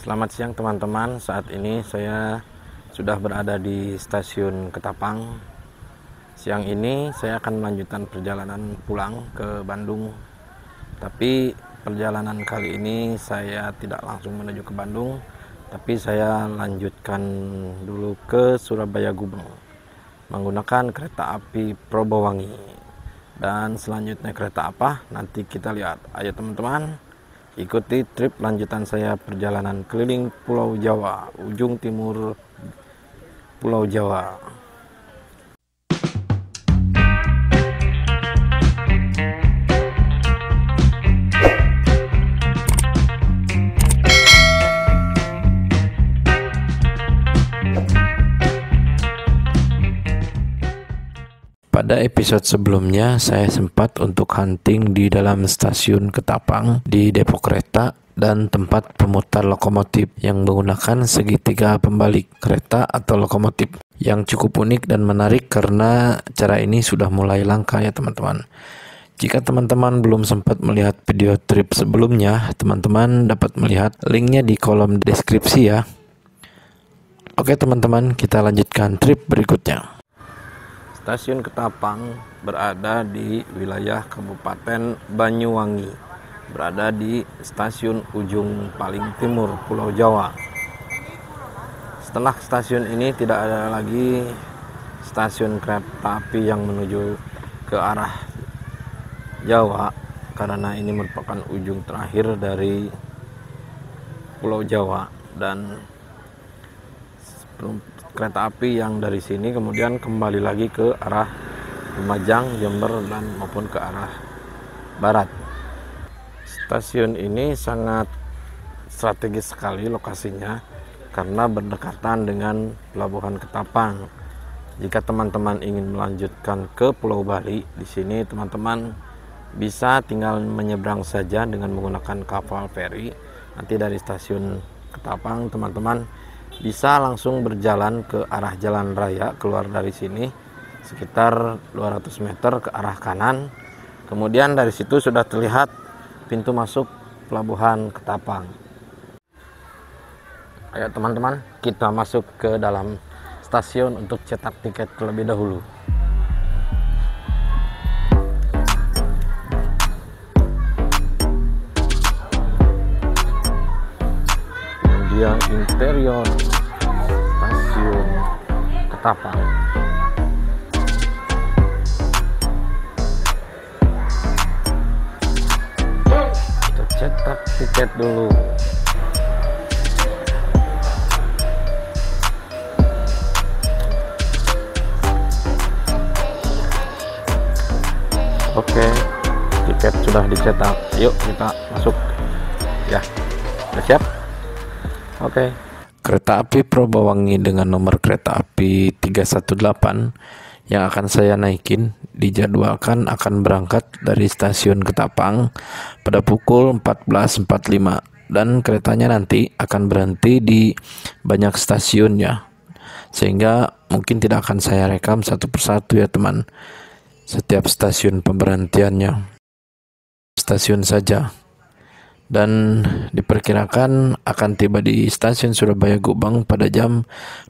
Selamat siang teman-teman, saat ini saya sudah berada di stasiun Ketapang. Siang ini saya akan melanjutkan perjalanan pulang ke Bandung. Tapi perjalanan kali ini saya tidak langsung menuju ke Bandung, tapi saya lanjutkan dulu ke Surabaya Gubeng menggunakan kereta api Probowangi. Dan selanjutnya kereta apa? Nanti kita lihat. Ayo teman-teman, ikuti trip lanjutan saya perjalanan keliling Pulau Jawa, ujung timur Pulau Jawa. Pada episode sebelumnya, saya sempat untuk hunting di dalam stasiun Ketapang di depo kereta dan tempat pemutar lokomotif yang menggunakan segitiga pembalik kereta atau lokomotif, yang cukup unik dan menarik karena cara ini sudah mulai langka ya teman-teman. Jika teman-teman belum sempat melihat video trip sebelumnya, teman-teman dapat melihat linknya di kolom deskripsi ya. Oke teman-teman, kita lanjutkan trip berikutnya. Stasiun Ketapang berada di wilayah Kabupaten Banyuwangi, berada di stasiun ujung paling timur Pulau Jawa. Setelah stasiun ini tidak ada lagi stasiun kereta api yang menuju ke arah Jawa, karena ini merupakan ujung terakhir dari Pulau Jawa, dan kereta api yang dari sini kemudian kembali lagi ke arah Lumajang, Jember, dan maupun ke arah barat. Stasiun ini sangat strategis sekali lokasinya karena berdekatan dengan Pelabuhan Ketapang. Jika teman-teman ingin melanjutkan ke Pulau Bali, di sini teman-teman bisa tinggal menyeberang saja dengan menggunakan kapal feri. Nanti dari stasiun Ketapang teman-teman bisa langsung berjalan ke arah jalan raya, keluar dari sini sekitar 200 meter ke arah kanan. Kemudian dari situ sudah terlihat pintu masuk Pelabuhan Ketapang. Ayo teman-teman, kita masuk ke dalam stasiun untuk cetak tiket terlebih dahulu. Kemudian interior stasiun Ketapang. Kita cetak tiket dulu. Oke, tiket sudah dicetak. Yuk kita masuk. Ya, udah siap? Oke. Kereta api Probowangi dengan nomor kereta api 318 yang akan saya naikin dijadwalkan akan berangkat dari stasiun Ketapang pada pukul 14.45, dan keretanya nanti akan berhenti di banyak stasiun ya, sehingga mungkin tidak akan saya rekam satu persatu ya teman, setiap stasiun pemberhentiannya stasiun saja. Dan diperkirakan akan tiba di stasiun Surabaya Gubeng pada jam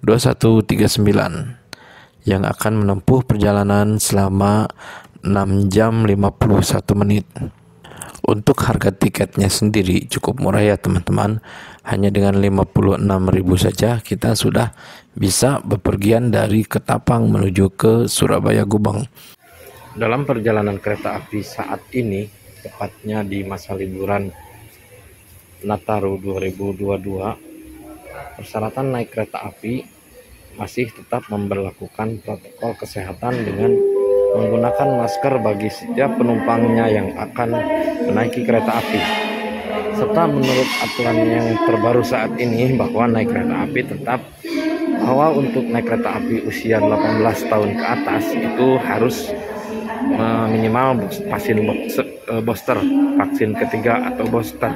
21.39 yang akan menempuh perjalanan selama 6 jam 51 menit. Untuk harga tiketnya sendiri cukup murah ya teman-teman, hanya dengan 56.000 saja kita sudah bisa bepergian dari Ketapang menuju ke Surabaya Gubeng. Dalam perjalanan kereta api saat ini, tepatnya di masa liburan Nataru 2022, persyaratan naik kereta api masih tetap memberlakukan protokol kesehatan dengan menggunakan masker bagi setiap penumpangnya yang akan menaiki kereta api. Serta menurut aturan yang terbaru saat ini bahwa naik kereta api tetap bahwa untuk naik kereta api usia 18 tahun ke atas itu harus minimal booster, vaksin ketiga atau booster.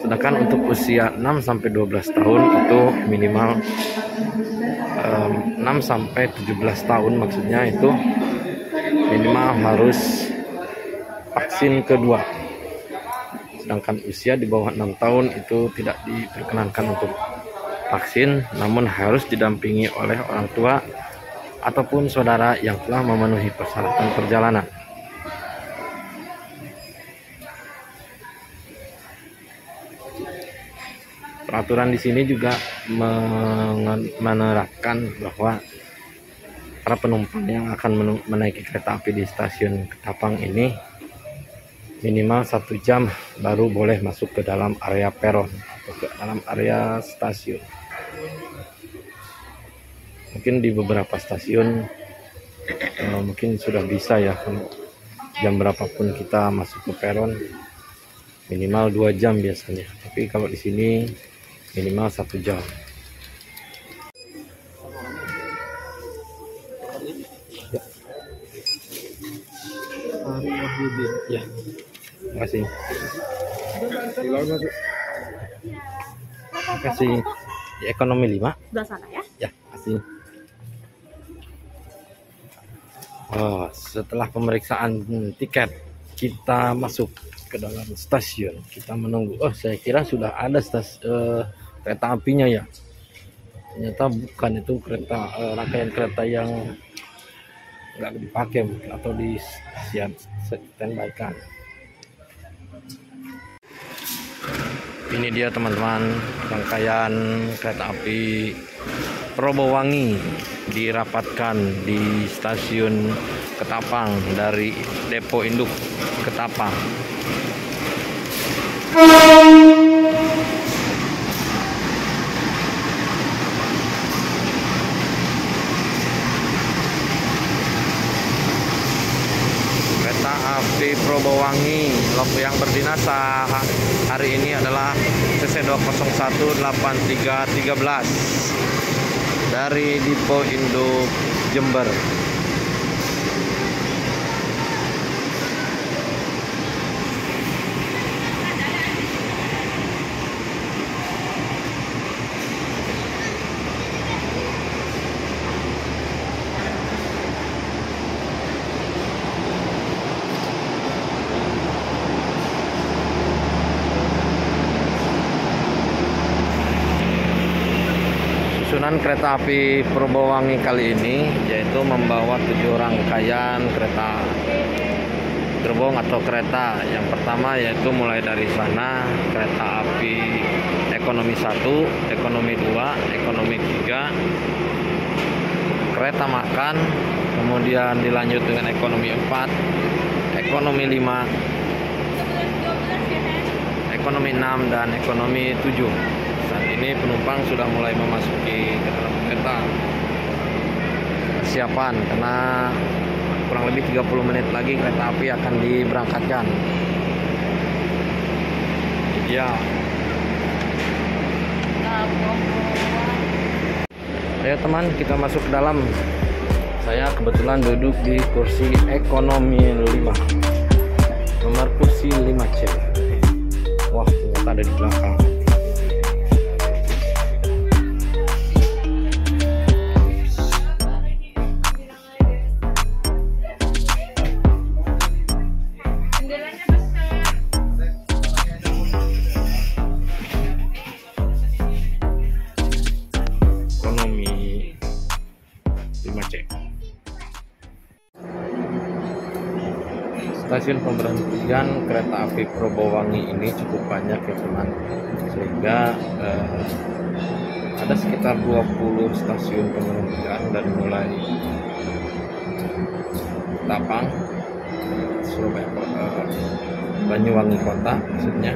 Sedangkan untuk usia 6-12 tahun itu minimal 6-17 tahun, maksudnya itu minimal harus vaksin kedua. sedangkan usia di bawah 6 tahun itu tidak diperkenankan untuk vaksin, namun harus didampingi oleh orang tua ataupun saudara yang telah memenuhi persyaratan perjalanan. Peraturan di sini juga menerapkan bahwa para penumpang yang akan menaiki kereta api di stasiun Ketapang ini minimal 1 jam baru boleh masuk ke dalam area peron atau ke dalam area stasiun. Mungkin di beberapa stasiun mungkin sudah bisa ya, jam berapapun kita masuk ke peron minimal 2 jam biasanya, tapi kalau di sini minimal 1 jam. Ya, terima kasih. Terima kasih. Di ekonomi 5. Sebelah sana ya. Ya, kasih. Oh, setelah pemeriksaan tiket, kita masuk ke dalam stasiun. Kita menunggu. Oh, saya kira sudah ada kereta apinya ya. Ternyata bukan, itu kereta rangkaian kereta yang nggak dipakai atau di standby kan. Ini dia teman-teman, rangkaian kereta api Probowangi dirapatkan di stasiun Ketapang dari Depo Induk Ketapang. Kereta api Probowangi yang berdinasa hari ini adalah CC2018313 dari Depo Induk Jember. Susunan kereta api Probowangi kali ini yaitu membawa 7 rangkaian kereta gerbong atau kereta. Yang pertama yaitu mulai dari sana kereta api ekonomi 1, ekonomi 2, ekonomi 3, kereta makan, kemudian dilanjut dengan ekonomi 4, ekonomi 5, ekonomi 6, dan ekonomi 7. Saat ini penumpang sudah mulai memasuki ke dalam kereta. Persiapan karena kurang lebih 30 menit lagi kereta api akan diberangkatkan. Ya. Ayo teman, kita masuk ke dalam. Saya kebetulan duduk di kursi ekonomi 5. Nomor kursi 5C. Wah, ternyata ada di belakang. Stasiun pemberhentian kereta api Probowangi ini cukup banyak ya teman, sehingga ada sekitar 20 stasiun pemberhentian dari mulai Ketapang, Surabaya, Banyuwangi kota maksudnya,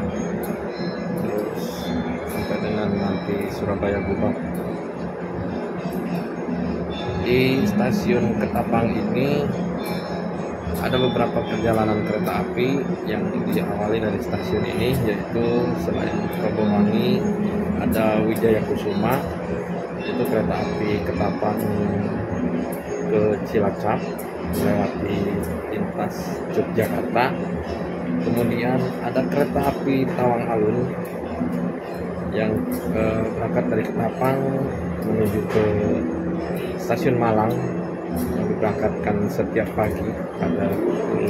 terus sampai dengan nanti Surabaya Gubeng. Di stasiun Ketapang ini ada beberapa perjalanan kereta api yang diawali dari stasiun ini, yaitu selain Probowangi ada Wijaya Kusuma, itu kereta api Ketapang ke Cilacap melewati lintas Yogyakarta. Kemudian ada kereta api Tawang Alun yang berangkat dari Ketapang menuju ke stasiun Malang, yang diberangkatkan setiap pagi pada pukul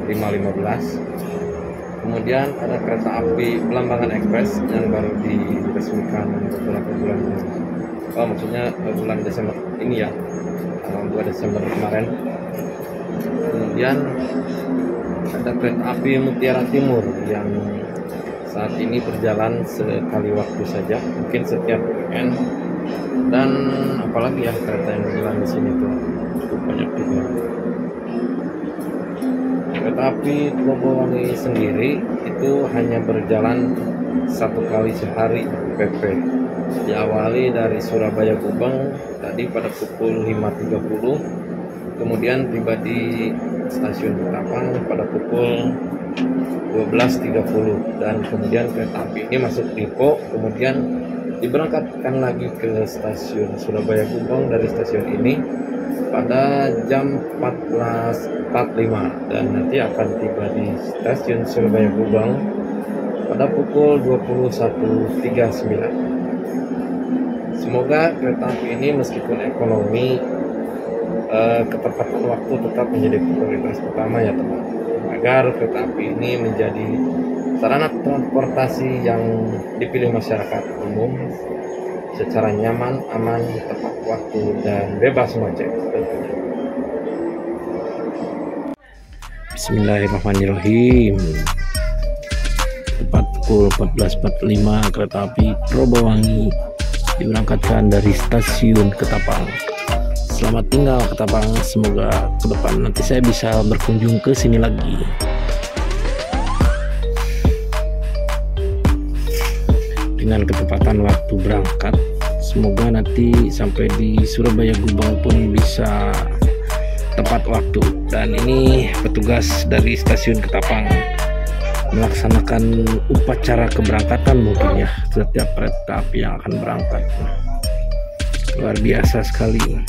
5.15. Kemudian ada kereta api Belambangan Express yang baru diresmikan beberapa bulan ini. Maksudnya bulan Desember ini ya, 2 Desember kemarin. Kemudian ada kereta api Mutiara Timur yang saat ini berjalan sekali waktu saja, mungkin setiap weekend. Dan apalagi ya kereta yang berjalan di sini tuh cukup banyak juga. Kereta api Probowangi sendiri itu hanya berjalan 1 kali sehari PP. Diawali dari Surabaya Gubeng tadi pada pukul 5.30, kemudian tiba di stasiun Ketapang pada pukul 12.30, dan kemudian kereta api ini masuk depo, kemudian diberangkatkan lagi ke stasiun Surabaya Gubeng dari stasiun ini pada jam 14.45, dan nanti akan tiba di stasiun Surabaya Gubeng pada pukul 21.39. Semoga kereta api ini meskipun ekonomi, ketepatan waktu tetap menjadi prioritas utama ya teman, agar kereta api ini menjadi sarana transportasi yang dipilih masyarakat umum secara nyaman, aman, tepat waktu, dan bebas macet tentunya. Bismillahirrahmanirrahim. Tepat pukul 14.45 kereta api Probowangi diberangkatkan dari stasiun Ketapang. Selamat tinggal Ketapang, semoga ke depan nanti saya bisa berkunjung ke sini lagi. Dengan ketepatan waktu berangkat, semoga nanti sampai di Surabaya Gubeng pun bisa tepat waktu. Dan ini petugas dari stasiun Ketapang melaksanakan upacara keberangkatan mungkin ya setiap kereta api yang akan berangkat. Luar biasa sekali.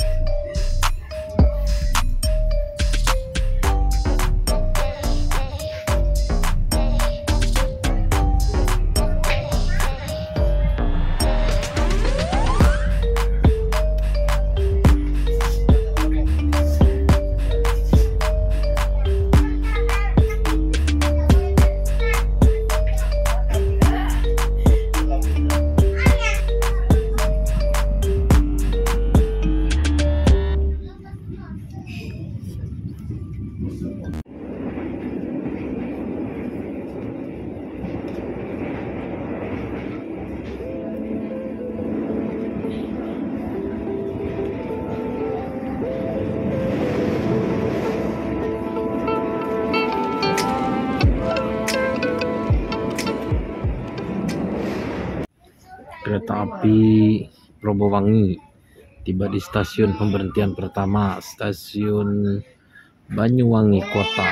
Kereta api Probowangi tiba di stasiun pemberhentian pertama, stasiun Banyuwangi Kota.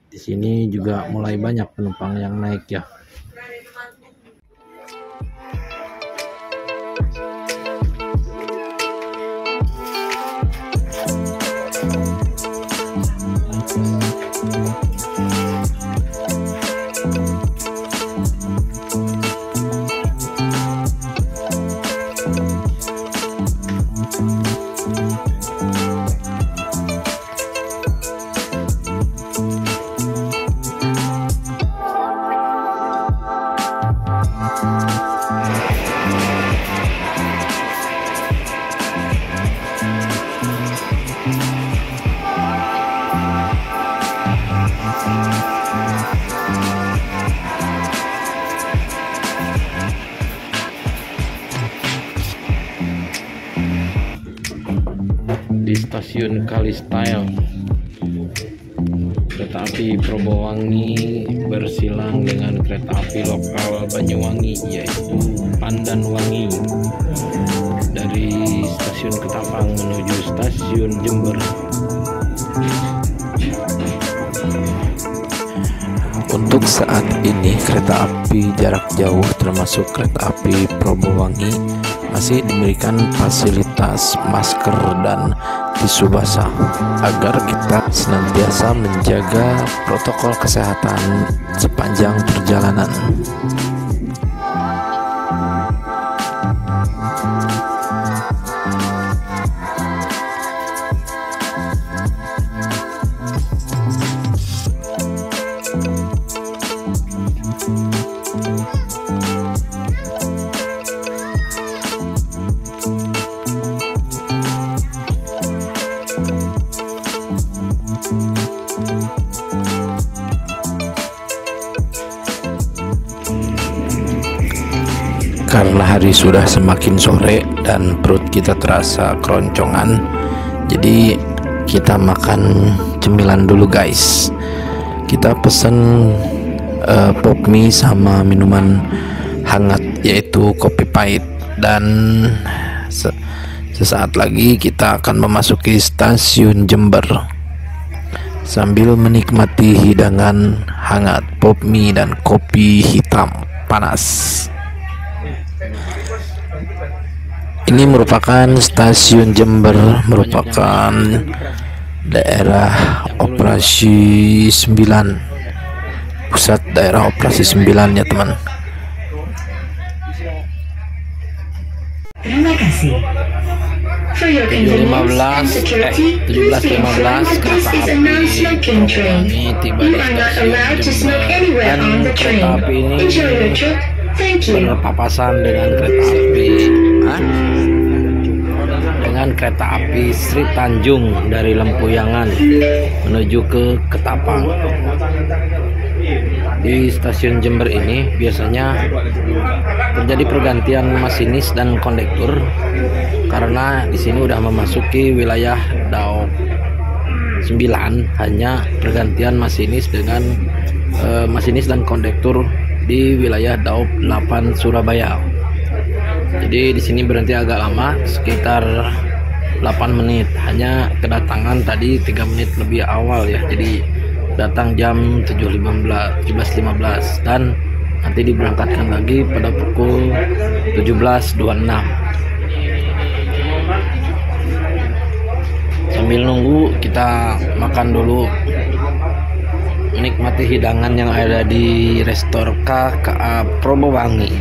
Di sini juga mulai banyak penumpang yang naik ya. Di stasiun Kalistyle, kereta api Probowangi bersilang dengan kereta api lokal Banyuwangi yaitu Pandanwangi dari stasiun Ketapang menuju stasiun Jember. Untuk saat ini kereta api jarak jauh termasuk kereta api Probowangi masih diberikan fasilitas masker dan tisu basah agar kita senantiasa menjaga protokol kesehatan sepanjang perjalanan. karena hari sudah semakin sore dan perut kita terasa keroncongan, jadi kita makan cemilan dulu guys. Kita pesen pop mie sama minuman hangat yaitu kopi pahit, dan sesaat lagi kita akan memasuki stasiun Jember sambil menikmati hidangan hangat pop mie dan kopi hitam panas. Ini merupakan stasiun Jember, merupakan daerah operasi 9, pusat daerah operasi 9 ya teman. Terima kasih. For your convenience and security, please be informed that this is a non-smoking train. You are not allowed to smoke anywhere on the train. Enjoy your trip. Thank you. Berpapasan dengan kereta api Sri Tanjung dari Lempuyangan menuju ke Ketapang. Di stasiun Jember ini biasanya terjadi pergantian masinis dan kondektur karena di sini udah memasuki wilayah Daop 9, hanya pergantian masinis dengan masinis dan kondektur di wilayah Daop 8 Surabaya. Jadi di sini berhenti agak lama, sekitar 8 menit. Hanya kedatangan tadi 3 menit lebih awal ya. Jadi datang jam 17.15 dan nanti diberangkatkan lagi pada pukul 17.26. Sambil nunggu kita makan dulu, menikmati hidangan yang ada di Restoran KKA Probowangi.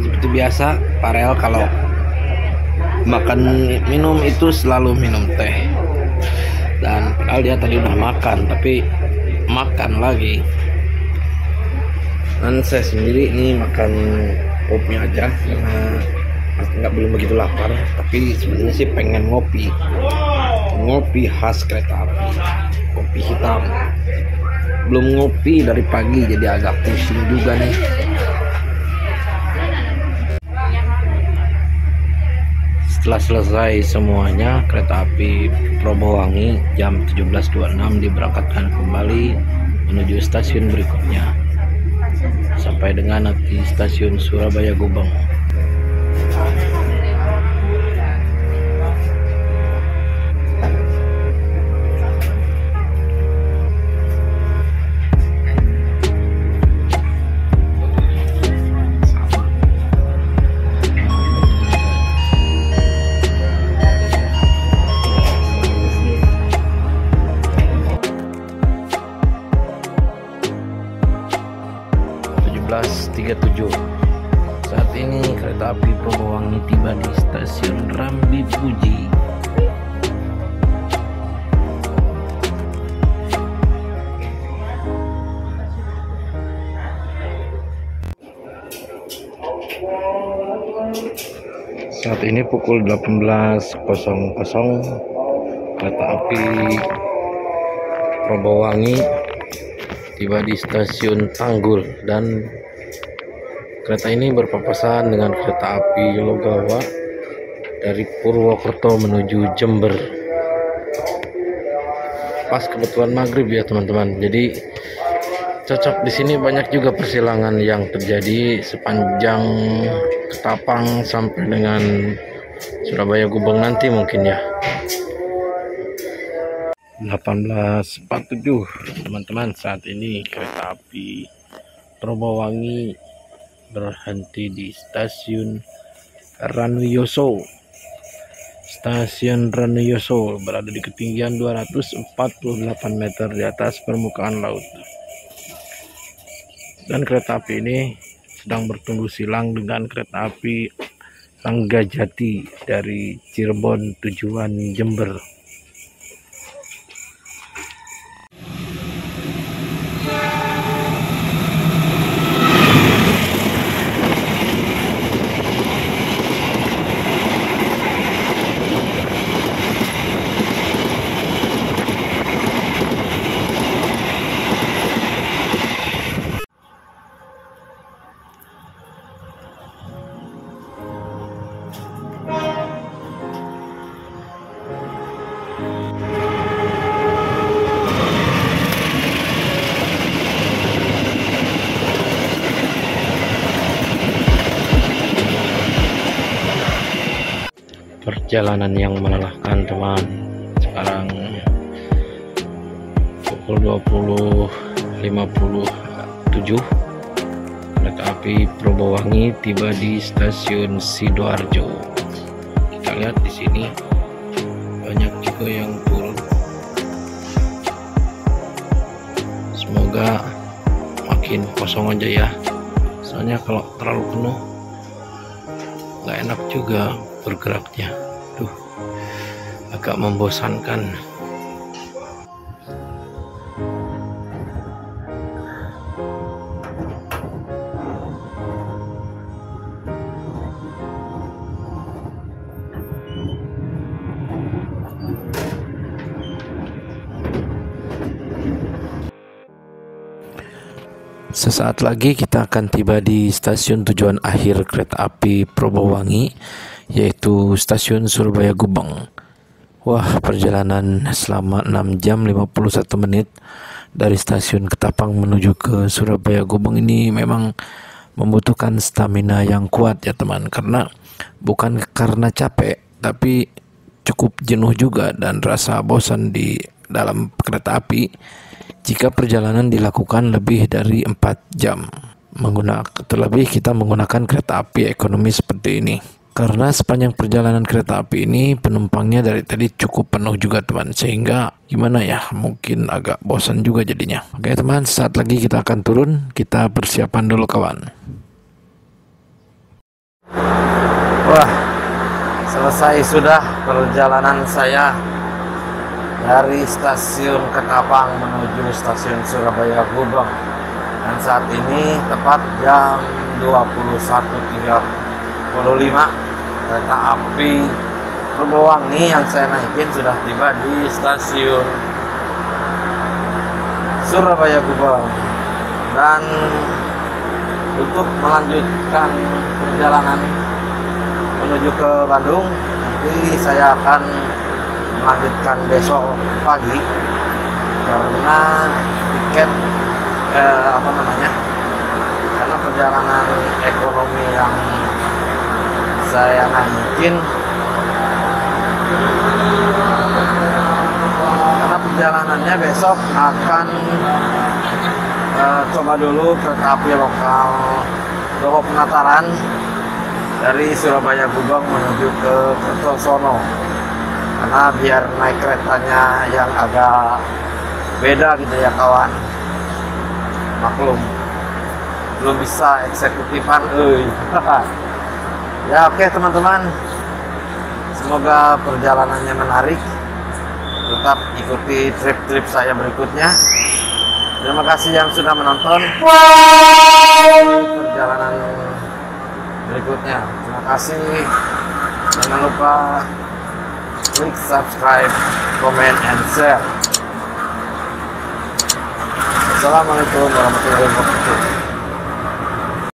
Seperti biasa, Parel kalau makan minum itu selalu minum teh. Dan padahal dia tadi udah makan, tapi makan lagi. Dan saya sendiri ini makan popnya aja karena belum begitu lapar, tapi sebenarnya sih pengen ngopi khas kereta api, kopi hitam. Belum ngopi dari pagi jadi agak pusing juga nih. Setelah selesai semuanya, kereta api Probowangi jam 17.26 diberangkatkan kembali menuju stasiun berikutnya sampai dengan nanti stasiun Surabaya Gubeng. Saat ini kereta api Probowangi tiba di stasiun Rambi Puji. Saat ini pukul 18.00, kereta api Probowangi tiba di stasiun Tanggul, dan kereta ini berpapasan dengan kereta api Logawa dari Purwokerto menuju Jember. Pas kebetulan maghrib ya teman-teman. Jadi cocok, di sini banyak juga persilangan yang terjadi sepanjang Ketapang sampai dengan Surabaya Gubeng nanti mungkin ya. 18.47 teman-teman, saat ini kereta api Probowangi berhenti di stasiun Ranuyoso. Stasiun Ranuyoso berada di ketinggian 248 meter di atas permukaan laut. Dan kereta api ini sedang bertunggu silang dengan kereta api Ranggajati dari Cirebon tujuan Jember. perjalanan yang melelahkan teman. Sekarang pukul 20.57, kereta api Probowangi tiba di stasiun Sidoarjo. Kita lihat di sini banyak juga yang turun. Semoga makin kosong aja ya, soalnya kalau terlalu penuh nggak enak juga bergeraknya. Agak membosankan. Sesaat lagi kita akan tiba di stasiun tujuan akhir kereta api Probowangi, yaitu stasiun Surabaya Gubeng. Wah, perjalanan selama 6 jam 51 menit dari stasiun Ketapang menuju ke Surabaya Gubeng ini memang membutuhkan stamina yang kuat ya teman, karena bukan karena capek, tapi cukup jenuh juga dan rasa bosan di dalam kereta api jika perjalanan dilakukan lebih dari 4 jam. Terlebih kita menggunakan kereta api ekonomi seperti ini. Karena sepanjang perjalanan kereta api ini penumpangnya dari tadi cukup penuh juga teman, sehingga gimana ya, mungkin agak bosan juga jadinya. Oke teman, saat lagi kita akan turun, kita persiapan dulu kawan. Wah, selesai sudah perjalanan saya dari stasiun Ketapang menuju stasiun Surabaya Gubeng, dan saat ini tepat jam 21.35 kereta api Probowangi yang saya naikin sudah tiba di stasiun Surabaya Gubeng. Dan untuk melanjutkan perjalanan menuju ke Bandung, nanti saya akan melanjutkan besok pagi, karena tiket karena perjalanan ekonomi yang saya naikin, karena perjalanannya besok akan coba dulu kereta api lokal Doho Penataran dari Surabaya Gubeng menuju ke Kertosono, karena biar naik keretanya yang agak beda gitu ya kawan. Maklum, belum bisa eksekutifan ya. Oke teman-teman, semoga perjalanannya menarik. Tetap ikuti trip-trip saya berikutnya. Terima kasih yang sudah menonton perjalanan berikutnya. Terima kasih. Jangan lupa klik subscribe, comment, and share. Assalamualaikum warahmatullahi wabarakatuh.